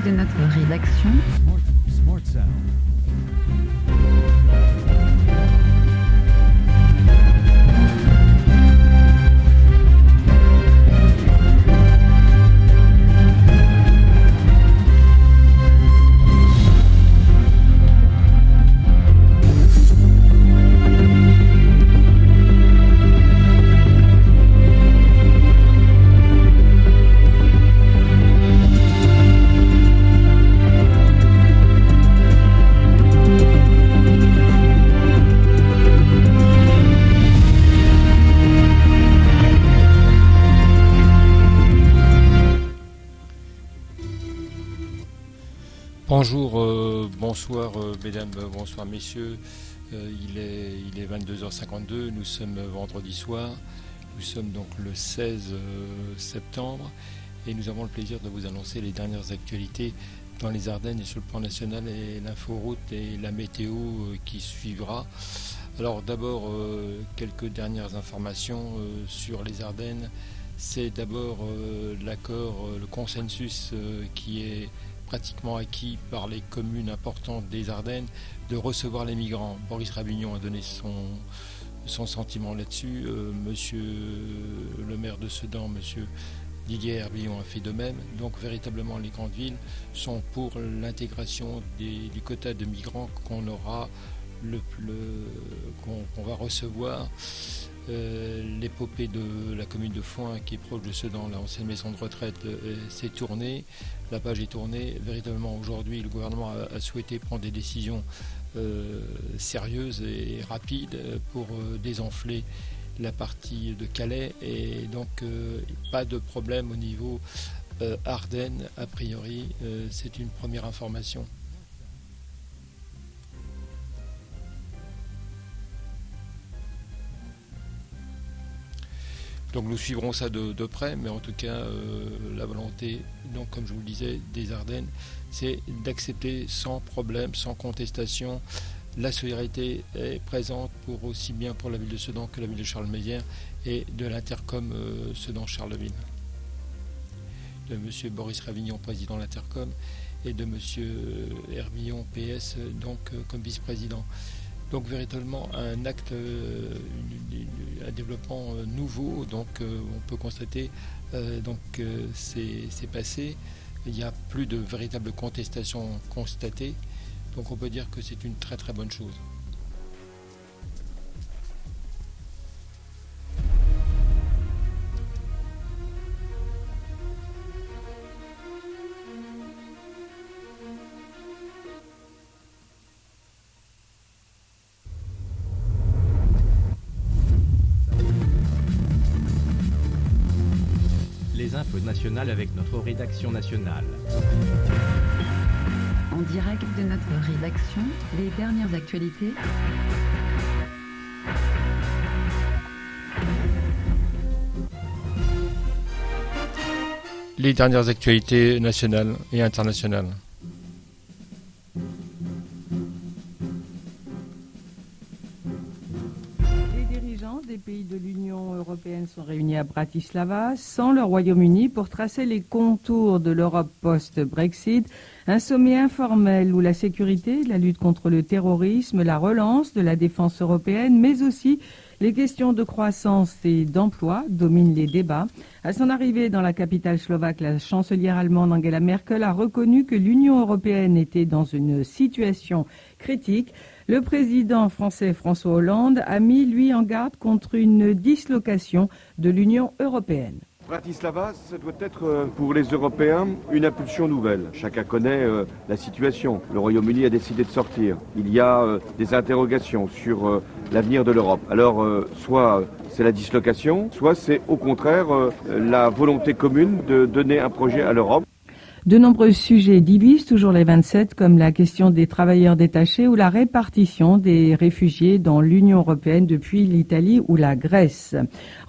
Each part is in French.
de notre rédaction. Smart Sound. Bonjour, bonsoir mesdames, bonsoir messieurs, il est 22h52, nous sommes vendredi soir, nous sommes donc le 16 septembre et nous avons le plaisir de vous annoncer les dernières actualités dans les Ardennes et sur le plan national et l'inforoute et la météo qui suivra. Alors d'abord quelques dernières informations sur les Ardennes, c'est d'abord l'accord, le consensus qui est pratiquement acquis par les communes importantes des Ardennes de recevoir les migrants. Boris Ravignon a donné son sentiment là-dessus. Monsieur le maire de Sedan, monsieur Didier Herbillon a fait de même. Donc véritablement les grandes villes sont pour l'intégration des quotas de migrants qu'on aura qu'on va recevoir. L'épopée de la commune de Foin qui est proche de Sedan, l'ancienne maison de retraite, s'est tournée, la page est tournée. Véritablement aujourd'hui le gouvernement a souhaité prendre des décisions sérieuses et rapides pour désenfler la partie de Calais et donc pas de problème au niveau Ardennes a priori, c'est une première information. Donc nous suivrons ça de près, mais en tout cas la volonté, donc comme je vous le disais, des Ardennes, c'est d'accepter sans problème, sans contestation. La solidarité est présente pour aussi bien pour la ville de Sedan que la ville de Charleville-Mézières et de l'intercom Sedan-Charleville. De M. Boris Ravignon, président de l'intercom, et de M. Herbillon, PS, donc comme vice-président. Donc véritablement un acte, un développement nouveau, donc on peut constater c'est passé, il n'y a plus de véritable contestation constatée, donc on peut dire que c'est une très très bonne chose. Info nationale avec notre rédaction nationale. En direct de notre rédaction, les dernières actualités. Les dernières actualités nationales et internationales. Les pays de l'Union européenne sont réunis à Bratislava, sans le Royaume-Uni, pour tracer les contours de l'Europe post-Brexit. Un sommet informel où la sécurité, la lutte contre le terrorisme, la relance de la défense européenne, mais aussi les questions de croissance et d'emploi dominent les débats. À son arrivée dans la capitale slovaque, la chancelière allemande Angela Merkel a reconnu que l'Union européenne était dans une situation critique. Le président français François Hollande a mis, lui, en garde contre une dislocation de l'Union européenne. Bratislava, ça doit être pour les Européens une impulsion nouvelle. Chacun connaît la situation. Le Royaume-Uni a décidé de sortir. Il y a des interrogations sur l'avenir de l'Europe. Alors, soit c'est la dislocation, soit c'est au contraire la volonté commune de donner un projet à l'Europe. De nombreux sujets divisent toujours les 27, comme la question des travailleurs détachés ou la répartition des réfugiés dans l'Union européenne depuis l'Italie ou la Grèce.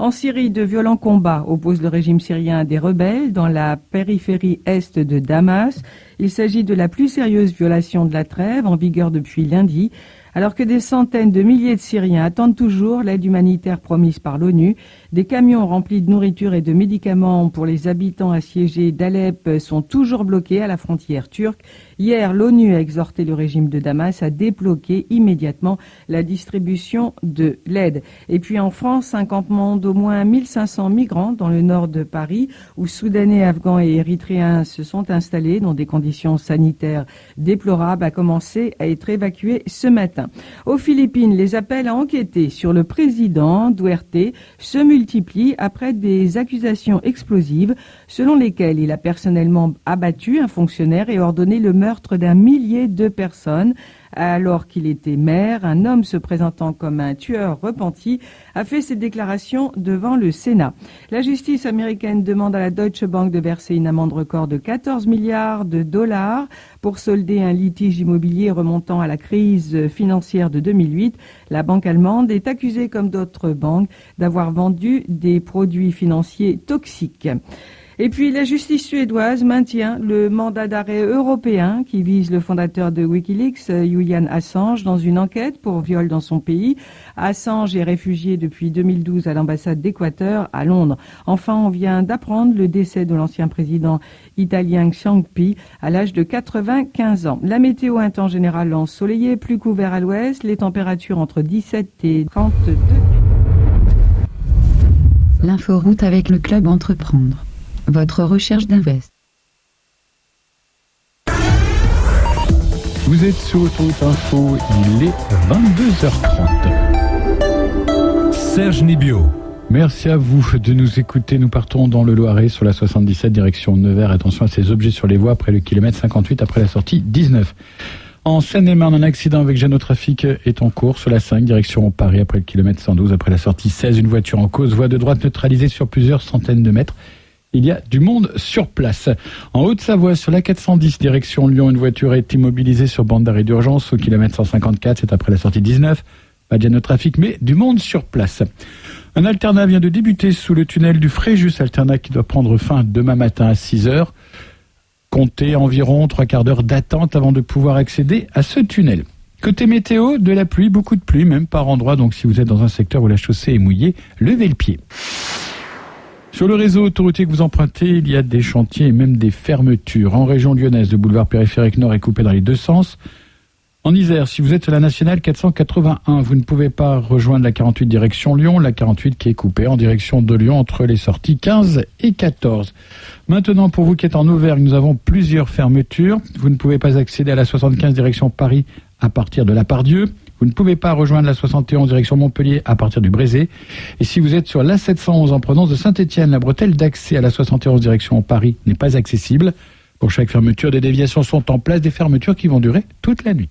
En Syrie, de violents combats opposent le régime syrien à des rebelles dans la périphérie est de Damas. Il s'agit de la plus sérieuse violation de la trêve en vigueur depuis lundi. Alors que des centaines de milliers de Syriens attendent toujours l'aide humanitaire promise par l'ONU, Des camions remplis de nourriture et de médicaments pour les habitants assiégés d'Alep sont toujours bloqués à la frontière turque. Hier, l'ONU a exhorté le régime de Damas à débloquer immédiatement la distribution de l'aide. Et puis en France, un campement d'au moins 1500 migrants dans le nord de Paris, où Soudanais, Afghans et Érythréens se sont installés dans des conditions sanitaires déplorables, a commencé à être évacué ce matin. Aux Philippines, les appels à enquêter sur le président Duterte se multiplient après des accusations explosives selon lesquelles il a personnellement abattu un fonctionnaire et ordonné le meurtre d'un millier de personnes. Alors qu'il était maire, un homme se présentant comme un tueur repenti a fait ses déclarations devant le Sénat. La justice américaine demande à la Deutsche Bank de verser une amende record de 14 milliards de dollars pour solder un litige immobilier remontant à la crise financière de 2008. La banque allemande est accusée, comme d'autres banques, d'avoir vendu des produits financiers toxiques. Et puis la justice suédoise maintient le mandat d'arrêt européen qui vise le fondateur de Wikileaks, Julian Assange, dans une enquête pour viol dans son pays. Assange est réfugié depuis 2012 à l'ambassade d'Équateur à Londres. Enfin, on vient d'apprendre le décès de l'ancien président italien Ciampi à l'âge de 95 ans. La météo, un temps général ensoleillé, plus couvert à l'ouest, les températures entre 17 et 30 degrés. L'inforoute avec le club Entreprendre. Votre recherche d'invest. Vous êtes sur Autoroute Info, il est 22h30. Serge Nibio. Merci à vous de nous écouter. Nous partons dans le Loiret sur la 77 direction Nevers. Attention à ces objets sur les voies après le kilomètre 58 après la sortie 19. En Seine-et-Marne, un accident avec gêne au trafic est en cours sur la 5 direction Paris après le kilomètre 112 après la sortie 16. Une voiture en cause, voie de droite neutralisée sur plusieurs centaines de mètres. Il y a du monde sur place. En Haute-Savoie, sur la 410, direction Lyon, une voiture est immobilisée sur bande d'arrêt d'urgence au kilomètre 154, c'est après la sortie 19. Pas de gêne au trafic, mais du monde sur place. Un alternat vient de débuter sous le tunnel du Fréjus, alternat qui doit prendre fin demain matin à 6h. Comptez environ 3/4 d'heure d'attente avant de pouvoir accéder à ce tunnel. Côté météo, de la pluie, beaucoup de pluie, même par endroits, donc si vous êtes dans un secteur où la chaussée est mouillée, levez le pied. Sur le réseau autoroutier que vous empruntez, il y a des chantiers et même des fermetures. En région lyonnaise, le boulevard périphérique nord est coupé dans les deux sens. En Isère, si vous êtes à la nationale 481, vous ne pouvez pas rejoindre la 48 direction Lyon, la 48 qui est coupée en direction de Lyon entre les sorties 15 et 14. Maintenant, pour vous qui êtes en Auvergne, nous avons plusieurs fermetures. Vous ne pouvez pas accéder à la 75 direction Paris à partir de la Pardieu. Vous ne pouvez pas rejoindre la 71 direction Montpellier à partir du Brézé. Et si vous êtes sur la 711 en provenance de Saint-Étienne, la bretelle d'accès à la 71 direction Paris n'est pas accessible. Pour chaque fermeture, des déviations sont en place, des fermetures qui vont durer toute la nuit.